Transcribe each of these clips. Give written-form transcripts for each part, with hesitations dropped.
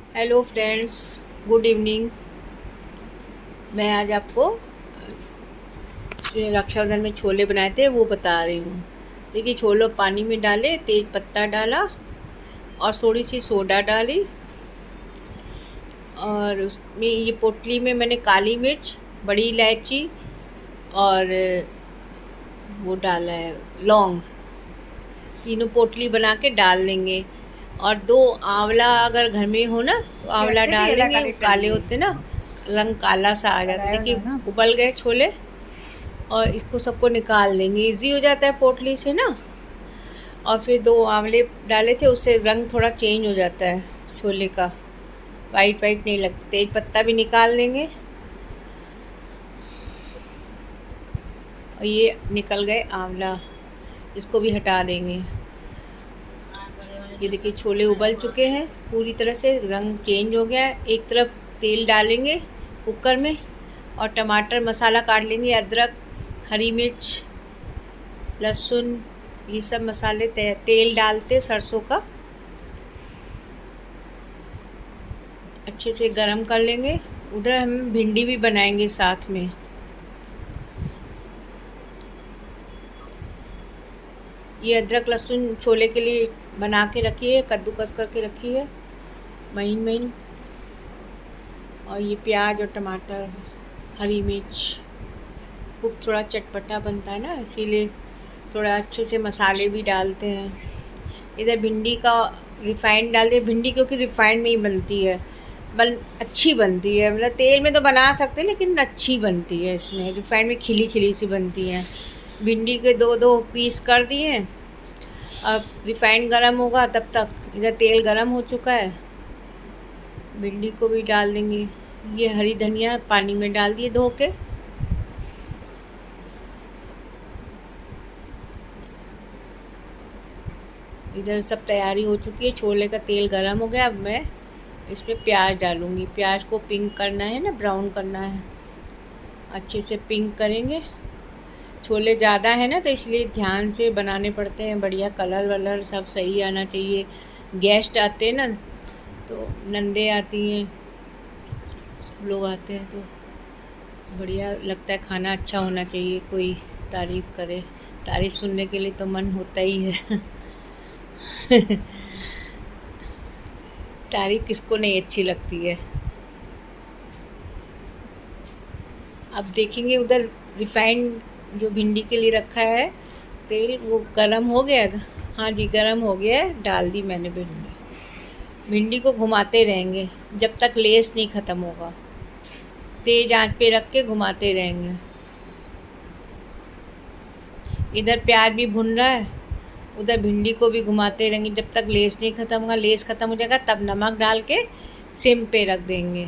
Hello friends, good evening. मैं आज आपको जो रक्षाबंधन में छोले बनाए थे वो बता रही हूँ। देखिए, छोले पानी में डाले, तेज पत्ता डाला और थोड़ी सी सोडा डाली और उसमें ये पोटली में मैंने काली मिर्च, बड़ी इलायची और वो डाला है लौंग, तीनों पोटली बना के डाल देंगे। और दो आंवला अगर घर में हो ना तो आंवला डाल देंगे, काले होते ना, रंग काला सा आ जाता है। देखिए, उबल गए छोले और इसको सबको निकाल देंगे, इजी हो जाता है पोटली से ना। और फिर दो आंवले डाले थे, उससे रंग थोड़ा चेंज हो जाता है छोले का, वाइट वाइट नहीं लगता। तेज पत्ता भी निकाल देंगे और ये निकल गए आंवला, इसको भी हटा देंगे। ये देखिए, छोले उबल चुके हैं पूरी तरह से, रंग चेंज हो गया है। एक तरफ तेल डालेंगे कुकर में और टमाटर मसाला काट लेंगे, अदरक, हरी मिर्च, लहसुन, ये सब मसाले तेल डालते सरसों का अच्छे से गरम कर लेंगे। उधर हम भिंडी भी बनाएंगे साथ में। ये अदरक लहसुन छोले के लिए बना के रखी है, कद्दूकस करके रखी है महीन महीन। और ये प्याज और टमाटर, हरी मिर्च, खूब थोड़ा चटपटा बनता है ना, इसीलिए थोड़ा अच्छे से मसाले भी डालते हैं। इधर भिंडी का रिफ़ाइंड डालते हैं, भिंडी क्योंकि रिफ़ाइंड में ही बनती है, अच्छी बनती है। मतलब तेल में तो बना सकते हैं लेकिन अच्छी बनती है इसमें, रिफ़ाइंड में खिली खिली सी बनती है। भिंडी के दो दो पीस कर दिए। अब रिफ़ाइंड गरम होगा तब तक इधर तेल गरम हो चुका है, भिंडी को भी डाल देंगे। ये हरी धनिया पानी में डाल दिए धो के। इधर सब तैयारी हो चुकी है, छोले का तेल गरम हो गया। अब मैं इसमें प्याज डालूँगी। प्याज को पिंक करना है ना, ब्राउन करना है, अच्छे से पिंक करेंगे। छोले ज़्यादा है ना तो इसलिए ध्यान से बनाने पड़ते हैं, बढ़िया कलर वलर सब सही आना चाहिए। गेस्ट आते हैं ना तो नंदे आती हैं, सब लोग आते हैं तो बढ़िया लगता है, खाना अच्छा होना चाहिए, कोई तारीफ़ करे। तारीफ़ सुनने के लिए तो मन होता ही है। तारीफ़ किसको नहीं अच्छी लगती है। अब देखेंगे उधर रिफ़ाइंड जो भिंडी के लिए रखा है तेल, वो गरम हो गया। हाँ जी, गरम हो गया है, डाल दी मैंने भिंडी। भिंडी को घुमाते रहेंगे जब तक लेस नहीं ख़त्म होगा, तेज़ आंच पे रख के घुमाते रहेंगे। इधर प्याज भी भुन रहा है, उधर भिंडी को भी घुमाते रहेंगे जब तक लेस नहीं ख़त्म होगा। लेस ख़त्म हो जाएगा तब नमक डाल के सिम पे रख देंगे।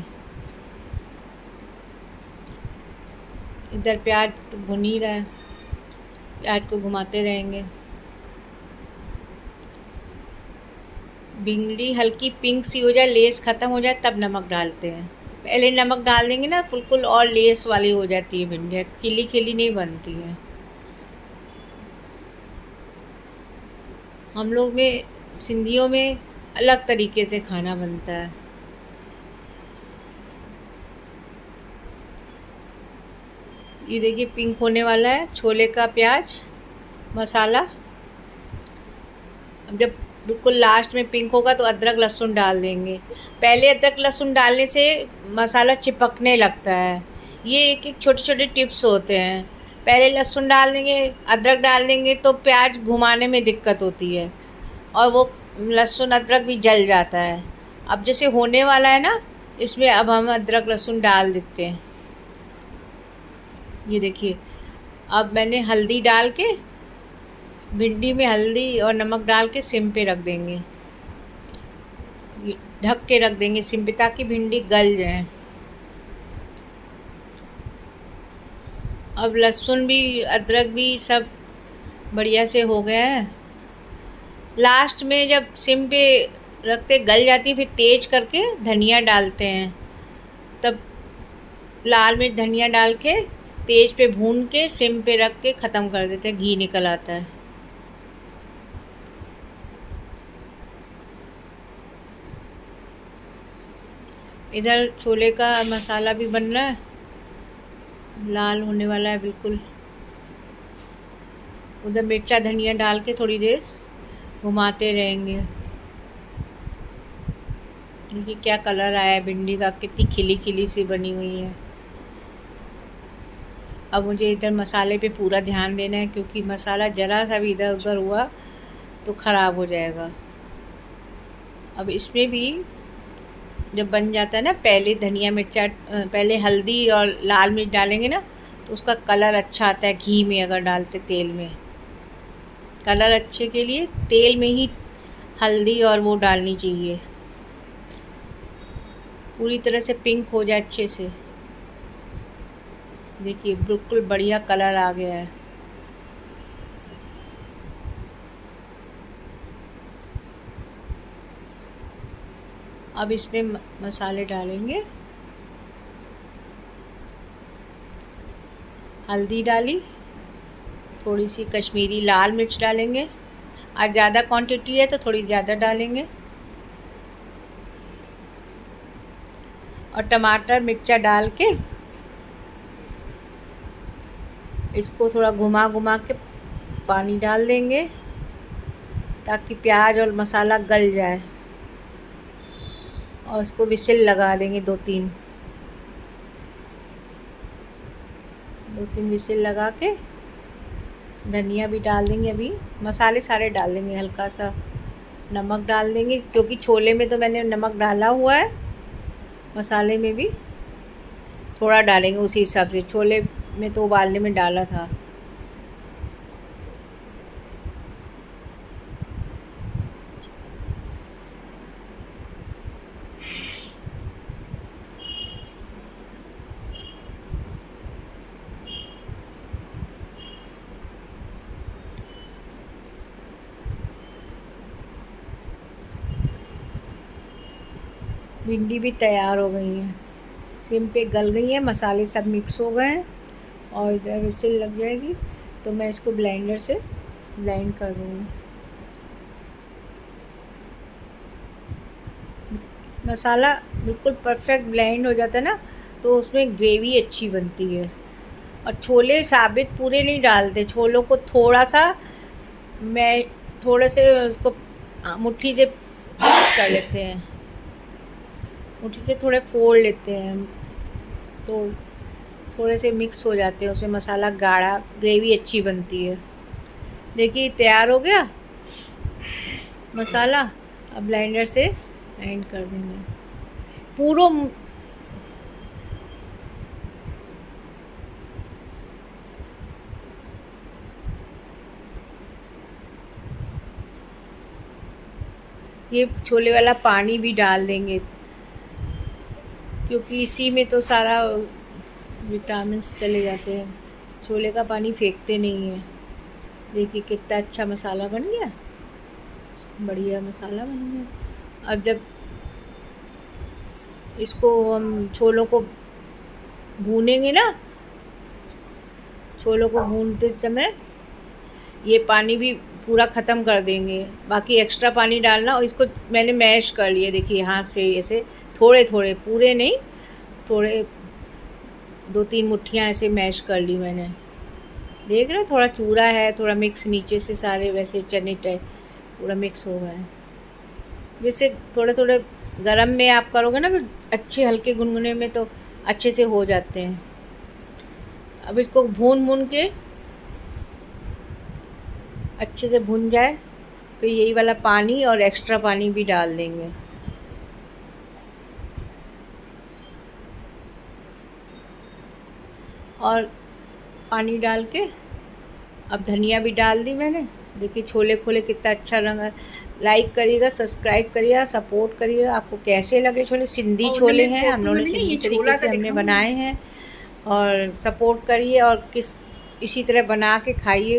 इधर प्याज तो भुन ही रहा है, प्याज को घुमाते रहेंगे। भिंडी हल्की पिंक सी हो जाए, लेस ख़त्म हो जाए तब नमक डालते हैं। पहले नमक डाल देंगे ना बिल्कुल और लेस वाली हो जाती है भिंडी, खिली खिली नहीं बनती है। हम लोग में सिंधियों में अलग तरीके से खाना बनता है। ये देखिए, पिंक होने वाला है छोले का प्याज मसाला। अब जब बिल्कुल लास्ट में पिंक होगा तो अदरक लहसुन डाल देंगे। पहले अदरक लहसुन डालने से मसाला चिपकने लगता है। ये एक एक छोटे छोटे टिप्स होते हैं। पहले लहसुन डाल देंगे, अदरक डाल देंगे तो प्याज घुमाने में दिक्कत होती है और वो लहसुन अदरक भी जल जाता है। अब जैसे होने वाला है ना, इसमें अब हम अदरक लहसुन डाल देते हैं। ये देखिए, अब मैंने हल्दी डाल के, भिंडी में हल्दी और नमक डाल के सिम पे रख देंगे, ढक के रख देंगे सिम पे ताकि भिंडी गल जाए। अब लहसुन भी अदरक भी सब बढ़िया से हो गया है। लास्ट में जब सिम पे रखते गल जाती फिर तेज करके धनिया डालते हैं, तब लाल मिर्च धनिया डाल के तेज पे भून के सिम पे रख के ख़त्म कर देते हैं, घी निकल आता है। इधर छोले का मसाला भी बन रहा है, लाल होने वाला है बिल्कुल। उधर मिर्चा धनिया डाल के थोड़ी देर घुमाते रहेंगे। देखिए क्या कलर आया है भिंडी का, कितनी खिली खिली सी बनी हुई है। अब मुझे इधर मसाले पे पूरा ध्यान देना है, क्योंकि मसाला ज़रा सा भी इधर उधर हुआ तो ख़राब हो जाएगा। अब इसमें भी जब बन जाता है ना, पहले धनिया मिर्चा, पहले हल्दी और लाल मिर्च डालेंगे ना, तो उसका कलर अच्छा आता है। घी में अगर डालते तेल में, कलर अच्छे के लिए तेल में ही हल्दी और वो डालनी चाहिए, पूरी तरह से पिंक हो जाए अच्छे से। देखिए बिल्कुल बढ़िया कलर आ गया है। अब इसमें मसाले डालेंगे। हल्दी डाली, थोड़ी सी कश्मीरी लाल मिर्च डालेंगे। आज ज़्यादा क्वांटिटी है तो थोड़ी ज़्यादा डालेंगे। और टमाटर मिर्चा डाल के इसको थोड़ा घुमा घुमा के पानी डाल देंगे, ताकि प्याज और मसाला गल जाए। और इसको विसिल लगा देंगे दो तीन विसिल लगा के धनिया भी डाल देंगे। अभी मसाले सारे डाल देंगे, हल्का सा नमक डाल देंगे, क्योंकि छोले में तो मैंने नमक डाला हुआ है। मसाले में भी थोड़ा डालेंगे उसी हिसाब से, छोले में तो उबालने में डाला था। भिंडी भी तैयार हो गई है, सिम पे गल गई है, मसाले सब मिक्स हो गए हैं और इधर विसिल लग जाएगी तो मैं इसको ब्लेंडर से ब्लेंड कर दूँगी। मसाला बिल्कुल परफेक्ट ब्लेंड हो जाता है ना, तो उसमें ग्रेवी अच्छी बनती है। और छोले साबित पूरे नहीं डालते, छोलों को थोड़ा सा मैं थोड़े से उसको मुट्ठी से कर लेते हैं, मुट्ठी से थोड़े फोड़ लेते हैं, तो थोड़े से मिक्स हो जाते हैं उसमें, मसाला गाढ़ा, ग्रेवी अच्छी बनती है। देखिए तैयार हो गया मसाला। अब ब्लेंडर से ग्राइंड कर देंगे पूरा। ये छोले वाला पानी भी डाल देंगे, क्योंकि इसी में तो सारा विटामिन्स चले जाते हैं। छोले का पानी फेंकते नहीं है। देखिए कितना अच्छा मसाला बन गया, बढ़िया मसाला बन गया। अब जब इसको हम छोलों को भूनेंगे ना, छोलों को भूनते समय ये पानी भी पूरा ख़त्म कर देंगे, बाकी एक्स्ट्रा पानी डालना। और इसको मैंने मैश कर लिया, देखिए हाथ से ऐसे थोड़े थोड़े, पूरे नहीं, थोड़े 2-3 मुट्ठियाँ ऐसे मैश कर ली मैंने। देख रहे, थोड़ा चूरा है, थोड़ा मिक्स नीचे से सारे वैसे चने टाइप पूरा मिक्स हो गए। जैसे थोड़े थोड़े गरम में आप करोगे ना, तो अच्छे हल्के गुनगुने में तो अच्छे से हो जाते हैं। अब इसको भून भून के अच्छे से भुन जाए, फिर यही वाला पानी और एक्स्ट्रा पानी भी डाल देंगे। और पानी डाल के अब धनिया भी डाल दी मैंने। देखिए छोले खोले कितना अच्छा रंग है। लाइक करिएगा, सब्सक्राइब करिएगा, सपोर्ट करिएगा। आपको कैसे लगे छोले? सिंधी छोले हैं, हम लोगों ने सिंधी तरीके से हमने बनाए हैं। और सपोर्ट करिए और इसी तरह बना के खाइए।